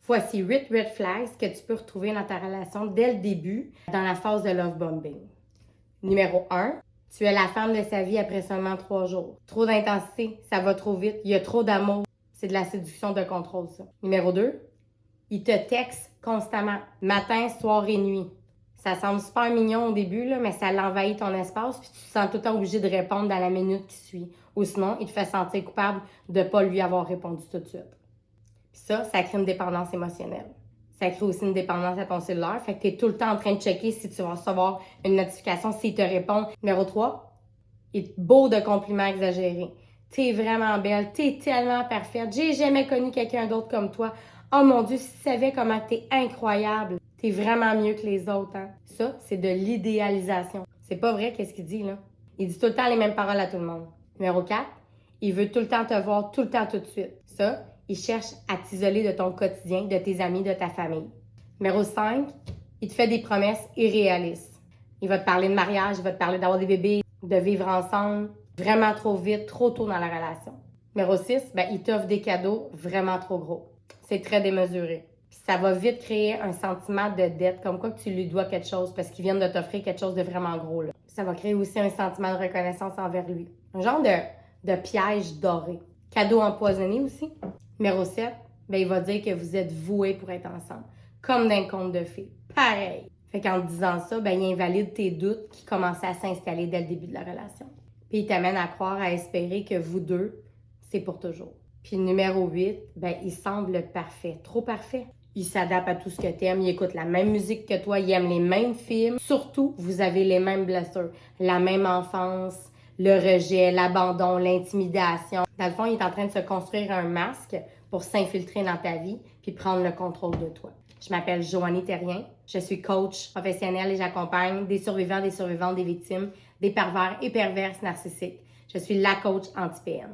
Voici 8 red flags que tu peux retrouver dans ta relation dès le début, dans la phase de love bombing. Numéro 1, tu es la femme de sa vie après seulement 3 jours. Trop d'intensité, ça va trop vite, il y a trop d'amour. C'est de la séduction de contrôle, ça. Numéro 2, il te texte constamment, matin, soir et nuit. Ça semble super mignon au début, là, mais ça l'envahit ton espace, puis tu te sens tout le temps obligé de répondre dans la minute qui suit. Ou sinon, il te fait sentir coupable de ne pas lui avoir répondu tout de suite. Puis ça crée une dépendance émotionnelle. Ça crée aussi une dépendance à ton cellulaire. Fait que tu es tout le temps en train de checker si tu vas recevoir une notification, s'il te répond. Numéro 3, il est beau de compliments exagérés. T'es vraiment belle, t'es tellement parfaite. J'ai jamais connu quelqu'un d'autre comme toi. Oh mon Dieu, si tu savais comment t'es incroyable. T'es vraiment mieux que les autres, hein? Ça, c'est de l'idéalisation. C'est pas vrai qu'est-ce qu'il dit, là. Il dit tout le temps les mêmes paroles à tout le monde. Numéro 4, il veut tout le temps te voir, tout le temps, tout de suite. Ça, il cherche à t'isoler de ton quotidien, de tes amis, de ta famille. Numéro 5, il te fait des promesses irréalistes. Il va te parler de mariage, il va te parler d'avoir des bébés, de vivre ensemble, vraiment trop vite, trop tôt dans la relation. Numéro 6, il t'offre des cadeaux vraiment trop gros. C'est très démesuré. Puis ça va vite créer un sentiment de dette, comme quoi que tu lui dois quelque chose parce qu'il vient de t'offrir quelque chose de vraiment gros, là. Ça va créer aussi un sentiment de reconnaissance envers lui. Un genre de piège doré. Cadeau empoisonné aussi. Numéro 7, il va dire que vous êtes voués pour être ensemble. Comme d'un conte de fées. Pareil. Fait qu'en te disant ça, il invalide tes doutes qui commençaient à s'installer dès le début de la relation. Puis il t'amène à croire, à espérer que vous deux, c'est pour toujours. Puis numéro 8, il semble parfait. Trop parfait. Il s'adapte à tout ce que t'aimes, il écoute la même musique que toi, il aime les mêmes films. Surtout, vous avez les mêmes blessures, la même enfance, le rejet, l'abandon, l'intimidation. Dans le fond, il est en train de se construire un masque pour s'infiltrer dans ta vie puis prendre le contrôle de toi. Je m'appelle Joanie Terrien, je suis coach professionnelle et j'accompagne des survivants, des survivantes, des victimes, des pervers et perverses narcissiques. Je suis la coach anti-PM.